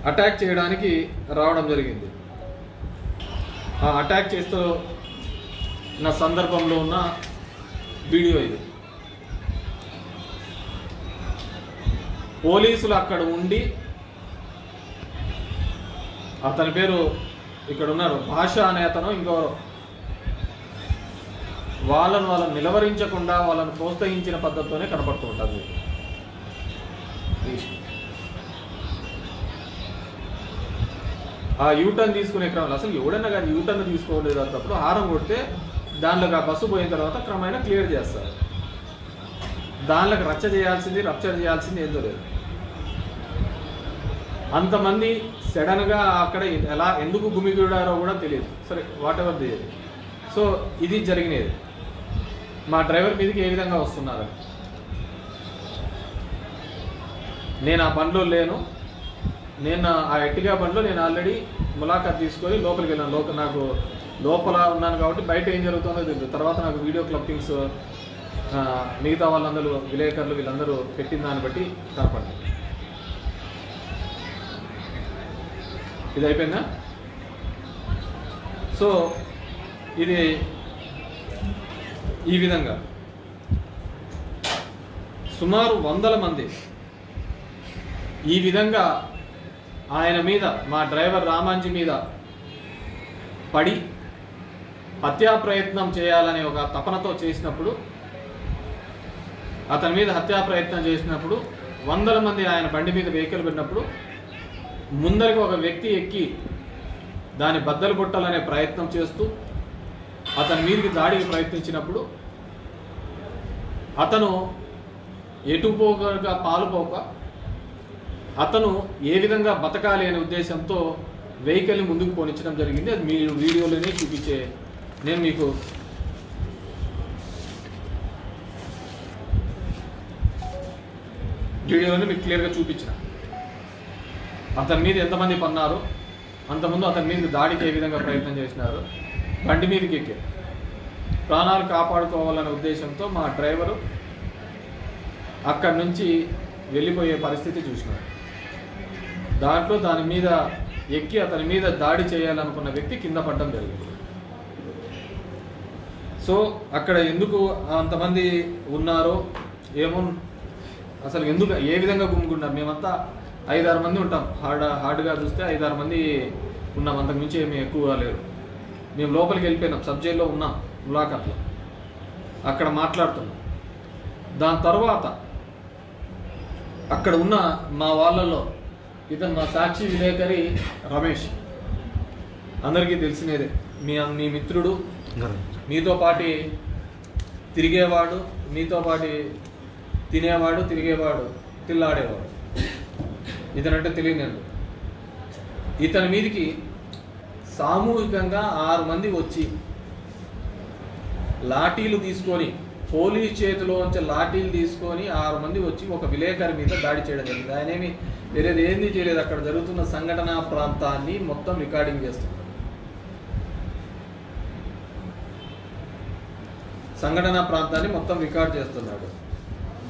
Attack చేయడానికి రావడం జరిగింది. ఆ అటాక్ చేస్తున్న సందర్భంలో ఉన్న వీడియో ఇది. పోలీసులు అక్కడ ఉండి, అతని పేరు ఇక్కడ ఉన్నారు భాష అనే అతను, ఇంకెవరో, వాళ్ళను నిలవరించకుండా వాళ్ళను ప్రోత్సహించిన పద్ధతితోనే కనపడుతూ ఉంటుంది. ఆ యూటర్న్ తీసుకునే క్రమంలో అసలు ఎవడన్నా కానీ యూటర్న్ తీసుకోలేదు అన్నప్పుడు హారం కొడితే దానిలోకి ఆ బస్సు పోయిన తర్వాత క్రమేణా క్లియర్ చేస్తారు. దానిలోకి రప్చర్ చేయాల్సింది ఏందో లేదు. అంతమంది సడన్గా అక్కడ ఎలా ఎందుకు గుమిగూడారో కూడా తెలియదు. సరే, వాట్ ఎవర్ తెలియదు. సో ఇది జరిగినది. మా డ్రైవర్ మీదకి ఏ విధంగా వస్తున్నారు, నేను ఆ బండ్లో లేను. నేను ఆ ఎట్టిగా బండ్లో నేను ఆల్రెడీ ములాఖాత్ తీసుకొని లోపలికి వెళ్ళాను. నాకు లోపల ఉన్నాను కాబట్టి బయట ఏం జరుగుతుందో తెలియదు. తర్వాత నాకు వీడియో క్లిప్పింగ్స్ మిగతా వాళ్ళందరూ విలేకరులు వీళ్ళందరూ పెట్టిన దాన్ని బట్టి కనపడింది. ఇది అయిపోయిందా? సో ఇది ఈ విధంగా సుమారు 100 మంది ఈ విధంగా ఆయన మీద, మా డ్రైవర్ రామాంజీ మీద పడి హత్యా ప్రయత్నం చేయాలనే ఒక తపనతో చేసినప్పుడు, అతని మీద హత్యా ప్రయత్నం చేసినప్పుడు 100 మంది ఆయన బండి మీద వెహికల్ పెట్టినప్పుడు ముందరికి ఒక వ్యక్తి ఎక్కి దాన్ని బద్దలు కొట్టాలనే ప్రయత్నం చేస్తూ అతని మీదకి దాడికి ప్రయత్నించినప్పుడు అతను ఎటుపోగా పాలుపోక అతను ఏ విధంగా బతకాలి అనే ఉద్దేశంతో వెహికల్ని ముందుకు పోనించడం జరిగింది. అది మీరు వీడియోలోనే చూపించే, నేను మీకు వీడియోలోనే మీకు క్లియర్గా చూపించిన. అతని మీద ఎంతమంది పన్నారు, అంతకుముందు అతని మీదకి దాడికి ఏ విధంగా ప్రయత్నం చేసినారు, బండి మీదకి ఎక్కి ప్రాణాలు కాపాడుకోవాలనే ఉద్దేశంతో మా డ్రైవరు అక్కడి నుంచి వెళ్ళిపోయే పరిస్థితి చూసినారు. దాంట్లో దాని మీద ఎక్కి అతని మీద దాడి చేయాలనుకున్న వ్యక్తి కింద పడడం జరిగింది. సో అక్కడ ఎందుకు అంతమంది ఉన్నారో ఏమో, అసలు ఎందుకు ఏ విధంగా గుమ్ముకున్నారు. మేమంతా 5-6 మంది ఉంటాం. హార్డ్గా చూస్తే 5-6 మంది ఉన్నాం, అంతకు మించి ఏమి ఎక్కువ లేరు. మేము లోపలికి వెళ్ళిపోయినాం, సబ్ జైల్లో ఉన్నాం, ములాఖాత్లో అక్కడ మాట్లాడుతున్నాం. దాని తర్వాత అక్కడ ఉన్న మా వాళ్ళలో ఇతను మా సాక్షి విలేకరి రమేష్, అందరికీ తెలిసినదే, మీ మిత్రుడు, మీతో పాటి తిరిగేవాడు, మీతో పాటి తినేవాడు, తిరిగేవాడు, తిల్లాడేవాడు. ఇతనంటే తెలియదు. ఇతని మీదికి సామూహికంగా 6 మంది వచ్చి లాఠీలు తీసుకొని, పోలీస్ చేతిలోంచి లాఠీలు తీసుకొని 6 మంది వచ్చి ఒక విలేకరి మీద దాడి చేయడం జరిగింది. ఆయన ఏమి వేరేది ఏంది చేయలేదు. అక్కడ జరుగుతున్న సంఘటనా ప్రాంతాన్ని మొత్తం రికార్డింగ్ చేస్తున్నారు. సంఘటనా ప్రాంతాన్ని మొత్తం రికార్డ్ చేస్తున్నాడు.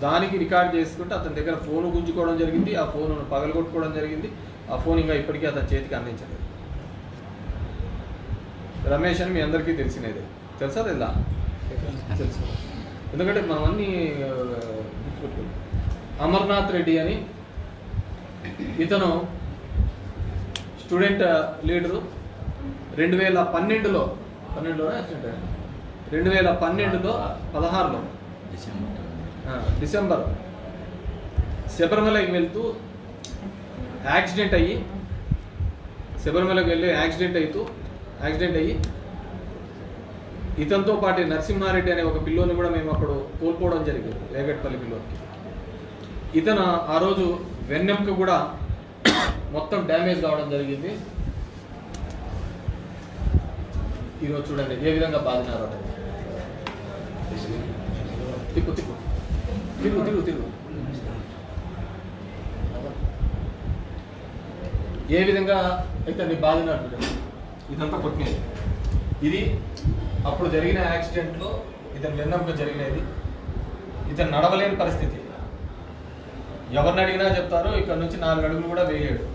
దానికి రికార్డ్ చేసుకుంటే అతని దగ్గర ఫోన్ గుంజుకోవడం జరిగింది, ఆ ఫోన్ను పగలగొట్టుకోవడం జరిగింది. ఆ ఫోన్ ఇంకా ఇప్పటికీ అతని చేతికి అందించలేదు. రమేష్ అని మీ అందరికీ తెలిసినదే, తెలుసా తెల్లా? తెలుసు. ఎందుకంటే మనం అన్ని అమర్నాథ్ రెడ్డి అని ఇతను స్టూడెంట్ లీడరు. 2012లో 16లో డిసెంబర్ శబరిమలకి వెళ్తూ యాక్సిడెంట్ అయ్యి, శబరిమలకి వెళ్ళి యాక్సిడెంట్ అయ్యి ఇతనితో పాటు నరసింహారెడ్డి అనే ఒక పిల్లోని కూడా మేము అప్పుడు కోల్పోవడం జరిగింది, రేగట్పల్లి పిల్లోనికి. ఇతను ఆ రోజు వెన్నెంక కూడా మొత్తం డ్యామేజ్ కావడం జరిగింది. ఈరోజు చూడండి ఏ విధంగా బాధినారు. తిరుగు ఏ విధంగా ఇతన్ని బాధినట్టు ఇదంతా కొట్టినది. ఇది అప్పుడు జరిగిన యాక్సిడెంట్లో ఇతను వెన్నెంక జరిగినది. ఇతను నడవలేని పరిస్థితి. ఎవరిని అడిగినా చెప్తారు ఇక్కడ నుంచి 4 అడుగులు కూడా వేయలేడు.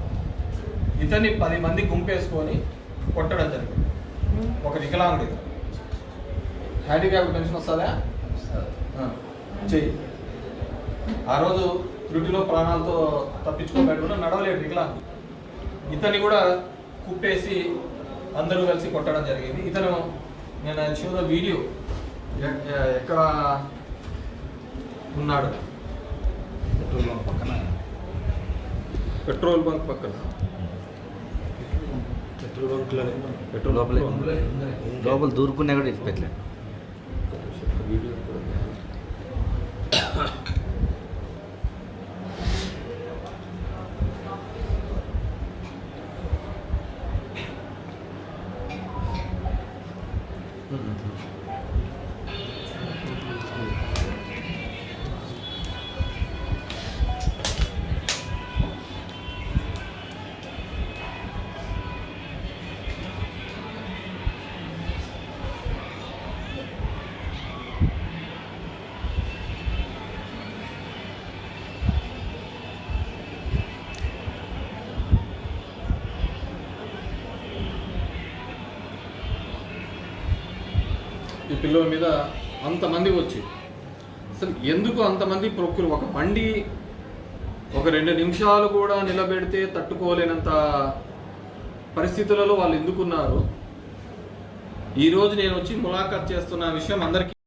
ఇతన్ని 10 మంది గుంపేసుకొని కొట్టడం జరిగింది. ఒక వికలాంగుడి హ్యాండిక్యాప్ పెన్షన్ వస్తుందా? చెయ్యి. ఆ రోజు త్రుటిలో ప్రాణాలతో తప్పించుకోబెట్టుకుంటే నడవలేడు వికలాంగుడు. ఇతన్ని కూడా కుప్పేసి అందరూ కలిసి కొట్టడం జరిగింది. ఇతను నేను చూసిన వీడియో ఎక్కడ ఉన్నాడు? పెట్రోల్ బంక్ పక్కన. పెట్రోల్ బంక్ లోపల దూరుకున్నా కూడా ఇచ్చిపెట్టలే. ఈ పిల్లల మీద అంతమంది వచ్చి అసలు ఎందుకు అంతమంది ప్రొక్కులు? ఒక బండి ఒక 2 నిమిషాలు కూడా నిలబెడితే తట్టుకోలేనంత పరిస్థితులలో వాళ్ళు ఎందుకున్నారు? ఈరోజు నేను వచ్చి ములాఖాత్ చేస్తున్న విషయం అందరికీ